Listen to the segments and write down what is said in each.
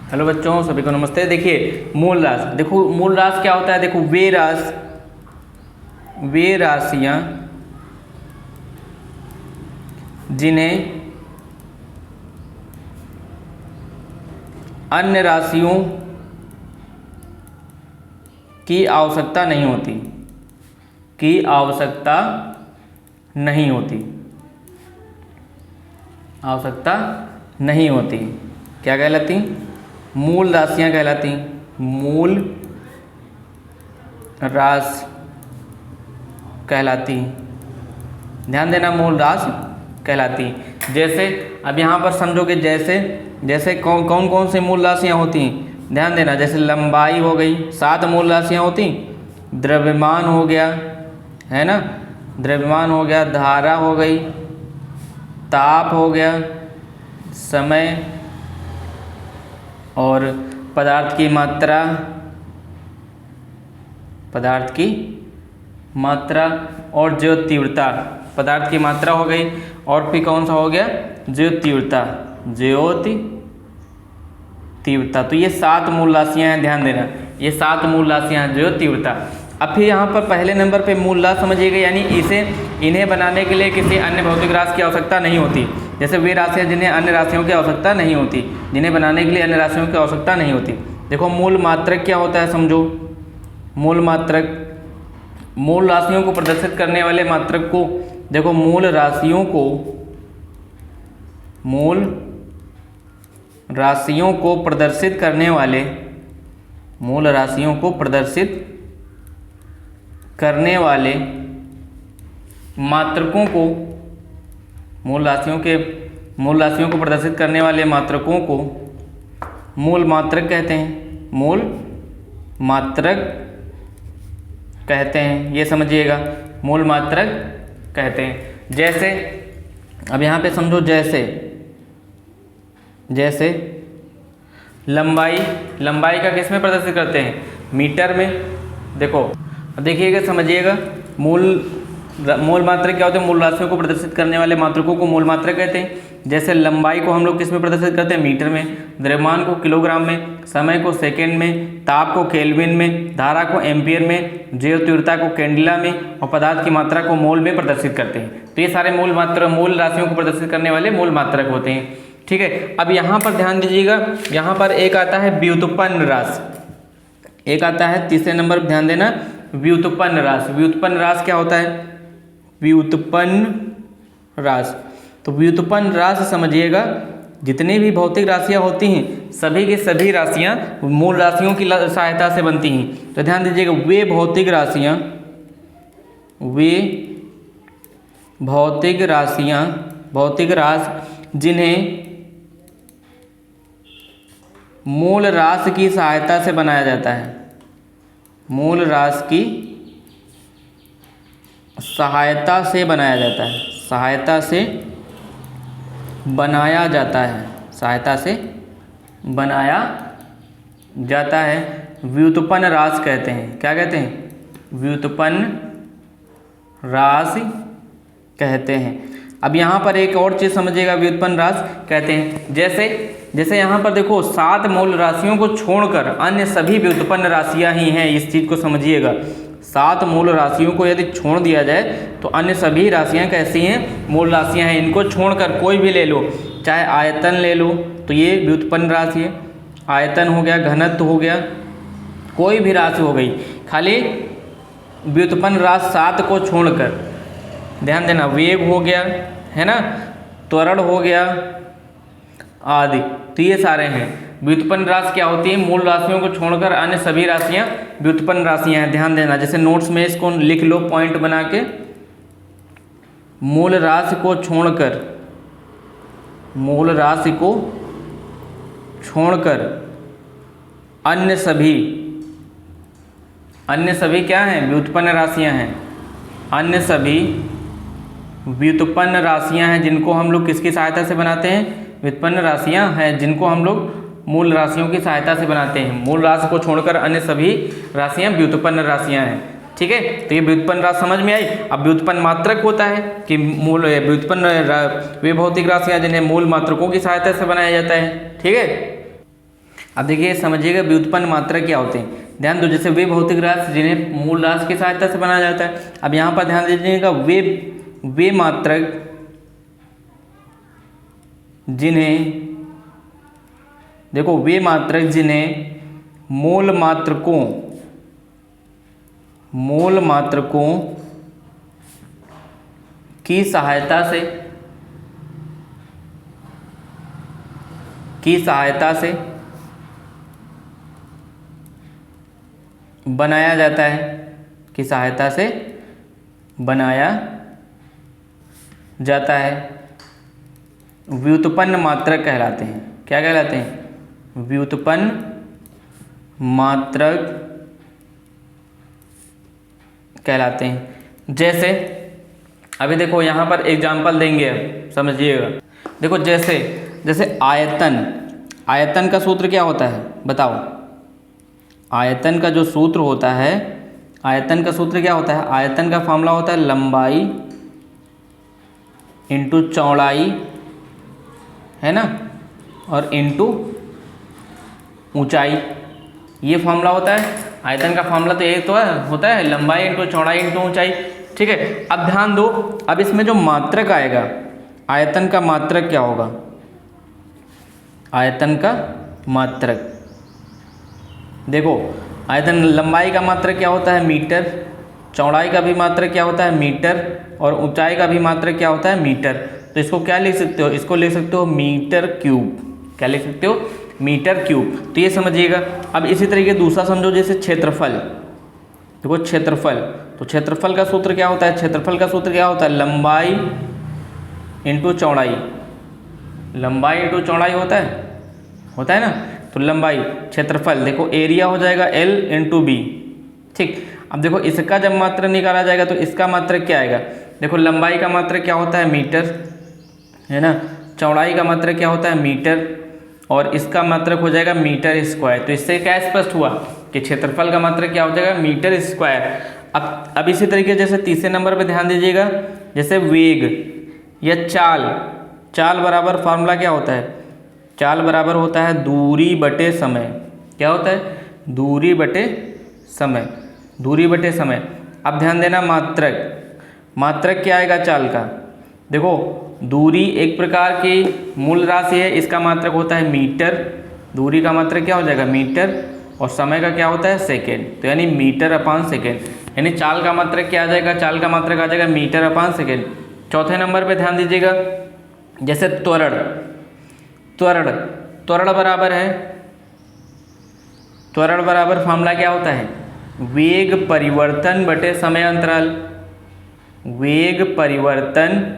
Hello बच्चों, सभी को नमस्ते। देखिए मूल राशि, देखो मूल राशि क्या होता है। देखो वे राशियां जिन्हें अन्य राशियों की आवश्यकता नहीं होती, आवश्यकता नहीं होती, क्या कहलाती? मूल राशियां कहलाती। मूल राशि कहलाती, ध्यान देना, मूल राशि कहलाती। जैसे अब यहाँ पर समझोगे, जैसे कौन कौन सी मूल राशियाँ होती हैं, ध्यान देना। जैसे लंबाई हो गई, 7 मूल राशियाँ होती। द्रव्यमान हो गया, है ना, द्रव्यमान हो गया, धारा हो गई, ताप हो गया, समय और पदार्थ की मात्रा और ज्यो तीव्रता। पदार्थ की मात्रा हो गई, और फिर कौन सा हो गया? ज्यो तीव्रता। तो ये 7 मूल राशियाँ हैं, ध्यान देना, ये 7 मूल राशियाँ हैं, ज्यो तीव्रता। अब फिर यहाँ पर पहले नंबर पे मूल राशि समझिएगा, यानी इन्हें बनाने के लिए किसी अन्य भौतिक राशि की आवश्यकता नहीं होती। जैसे वे राशियाँ जिन्हें अन्य राशियों की आवश्यकता नहीं होती, जिन्हें बनाने के लिए अन्य राशियों की आवश्यकता नहीं होती। देखो मूल मात्रक क्या होता है, समझो। मूल मात्रक, मूल राशियों को प्रदर्शित करने वाले मात्रक को, देखो मूल राशियों को प्रदर्शित करने वाले मात्रकों को, मूल राशियों को प्रदर्शित करने वाले मात्रकों को मूल मात्रक कहते हैं। मूल मात्रक कहते हैं, ये समझिएगा, मूल मात्रक कहते हैं। जैसे अब यहाँ पे समझो, जैसे लंबाई का किस में प्रदर्शित करते हैं? मीटर में। देखो अब देखिएगा, समझिएगा, मूल मात्रक क्या होते हैं? मूल राशियों को प्रदर्शित करने वाले मात्रकों को मूल मात्रक कहते हैं। जैसे लंबाई को हम लोग किस में प्रदर्शित करते हैं? मीटर में। द्रव्यमान को किलोग्राम में, समय को सेकेंड में, ताप को केल्विन में, धारा को एम्पियर में, ज्यो तीव्रता को कैंडिला में, और पदार्थ की मात्रा को मोल में प्रदर्शित करते हैं। तो ये सारे मूल राशियों को प्रदर्शित करने वाले मूल मात्रक होते हैं, ठीक है। अब यहाँ पर ध्यान दीजिएगा, यहाँ पर एक आता है व्युत्पन्न राशि, एक आता है तीसरे नंबर पर, ध्यान देना, व्युत्पन्न राशि। व्युत्पन्न राशि क्या होता है? व्युत्पन्न राशि, तो व्युत्पन्न राशि समझिएगा, जितनी भी भौतिक राशियाँ होती हैं, सभी की सभी राशियाँ मूल राशियों की सहायता से बनती हैं। तो ध्यान दीजिएगा, वे भौतिक राशि जिन्हें मूल राशि की सहायता से बनाया जाता है, मूल राशि की सहायता से बनाया जाता है, सहायता से बनाया जाता है, व्युत्पन्न राशि कहते हैं। क्या कहते हैं? व्युत्पन्न राशि कहते हैं। अब यहाँ पर एक और चीज़ समझिएगा, व्युत्पन्न राशि कहते हैं, जैसे यहाँ पर देखो, 7 मूल राशियों को छोड़कर अन्य सभी व्युत्पन्न राशियाँ ही हैं। इस चीज़ को समझिएगा, 7 मूल राशियों को यदि छोड़ दिया जाए तो अन्य सभी राशियाँ कैसी हैं? मूल राशियाँ हैं। इनको छोड़कर कोई भी ले लो, चाहे आयतन ले लो तो ये व्युत्पन्न राशि है, आयतन हो गया, घनत्व हो गया, कोई भी राशि हो गई, खाली व्युत्पन्न राशि 7 को छोड़कर, ध्यान देना, वेग हो गया, है ना, त्वरण हो गया आदि, तो ये सारे हैं व्युत्पन्न राशि। क्या होती है? मूल राशियों को छोड़कर अन्य सभी राशियां व्युत्पन्न राशियां हैं, ध्यान देना। जैसे नोट्स में इसको लिख लो पॉइंट बना के, मूल राशि को छोड़कर अन्य सभी क्या हैं? व्युत्पन्न राशियां हैं। अन्य सभी व्युत्पन्न राशियां हैं जिनको हम लोग किसकी सहायता से बनाते हैं? व्युत्पन्न राशियां हैं जिनको हम लोग मूल राशियों की सहायता से बनाते हैं। मूल राशि को छोड़कर अन्य सभी राशियां व्युत्पन्न राशियां हैं, ठीक है। तो ये व्युत्पन्न राशि समझ में आई। अब व्युत्पन्न मात्रक होता है कि मूल व्युत्पन्न वे भौतिक राशियां जिन्हें मूल मात्रकों की सहायता से बनाया जाता है, ठीक है। अब देखिए समझिएगा व्युत्पन्न मात्रक क्या होते हैं। ध्यान दो, जैसे वे भौतिक राशि जिन्हें मूल राशि की सहायता से बनाया जाता है। अब यहाँ पर ध्यान दीजिएगा, वे मात्रक जिन्हें, देखो वे मात्रक जिन्हें मूल मात्रकों की सहायता से बनाया जाता है, की सहायता से बनाया जाता है, व्युत्पन्न मात्रक कहलाते हैं। क्या कहलाते हैं? व्युत्पन्न मात्रक कहलाते हैं। जैसे अभी देखो यहाँ पर एग्जाम्पल देंगे, समझिएगा। देखो जैसे आयतन का सूत्र क्या होता है बताओ? आयतन का जो सूत्र होता है, आयतन का सूत्र क्या होता है? आयतन का फॉर्मूला होता है लंबाई इंटू चौड़ाई, है ना, और इंटू ऊंचाई। ये फॉर्मूला होता है आयतन का। फॉर्मूला तो एक तो होता है लंबाई इंटू चौड़ाई इंटू ऊंचाई। ठीक है, अब ध्यान दो, अब इसमें जो मात्रक आएगा, आयतन का मात्रक क्या होगा? आयतन का मात्रक, देखो आयतन लंबाई का मात्रक क्या होता है? मीटर। चौड़ाई का भी मात्रक क्या होता है? मीटर। और ऊंचाई का भी मात्रक क्या होता है? मीटर। तो इसको क्या लिख सकते हो? इसको लिख सकते हो मीटर क्यूब। क्या लिख सकते हो? Metre cube. तो ये समझिएगा। अब इसी तरीके दूसरा समझो, जैसे क्षेत्रफल। देखो क्षेत्रफल, तो क्षेत्रफल का सूत्र क्या होता है? क्षेत्रफल का सूत्र क्या होता है? लंबाई इंटू चौड़ाई। लंबाई इंटू चौड़ाई होता है ना। तो लंबाई, क्षेत्रफल, देखो एरिया हो जाएगा L इंटू बी। ठीक, अब देखो इसका जब मात्रक निकाला जाएगा तो इसका मात्रक क्या आएगा? देखो लंबाई का मात्रक क्या होता है? मीटर, है ना। चौड़ाई का मात्रक क्या होता है? मीटर। और इसका मात्रक हो जाएगा मीटर स्क्वायर। तो इससे क्या स्पष्ट हुआ कि क्षेत्रफल का मात्रक क्या हो जाएगा? Metre square. अब इसी तरीके जैसे तीसरे नंबर पे ध्यान दीजिएगा, जैसे वेग या चाल बराबर फार्मूला क्या होता है? चाल बराबर होता है दूरी बटे समय। क्या होता है? दूरी बटे समय। अब ध्यान देना, मात्रक क्या आएगा चाल का? देखो दूरी एक प्रकार की मूल राशि है, इसका मात्रक होता है मीटर। दूरी का मात्रक क्या हो जाएगा? मीटर। और समय का क्या होता है? सेकेंड। तो यानी मीटर अपान सेकेंड। यानी चाल का मात्रक क्या आ जाएगा? चाल का मात्रक आ जाएगा मीटर अपान सेकेंड। चौथे नंबर पे ध्यान दीजिएगा, जैसे त्वरण बराबर फार्मूला क्या होता है? वेग परिवर्तन बटे समय अंतराल। वेग परिवर्तन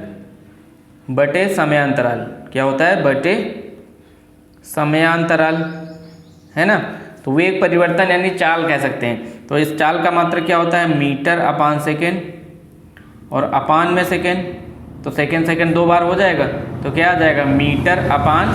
बटे समयांतराल क्या होता है? बटे समयांतराल, है ना। तो वेग परिवर्तन यानी चाल कह सकते हैं। तो इस चाल का मात्रक क्या होता है? मीटर अपान सेकेंड। और अपान में सेकेंड, तो सेकेंड 2 बार हो जाएगा, तो क्या आ जाएगा? मीटर अपान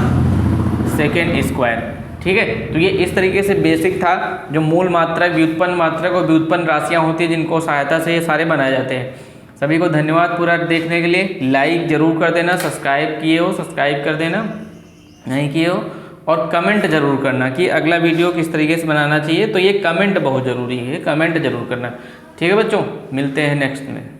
सेकेंड स्क्वायर। ठीक है, तो ये इस तरीके से बेसिक था, जो मूल मात्रक, व्युत्पन्न मात्रक और व्युत्पन्न राशियाँ होती हैं, जिनको सहायता से ये सारे बनाए जाते हैं। सभी को धन्यवाद पूरा देखने के लिए। लाइक जरूर कर देना, सब्सक्राइब किए हो सब्सक्राइब कर देना, नहीं किए हो, और कमेंट जरूर करना कि अगला वीडियो किस तरीके से बनाना चाहिए। तो ये कमेंट बहुत ज़रूरी है, कमेंट जरूर करना। ठीक है बच्चों, मिलते हैं नेक्स्ट में।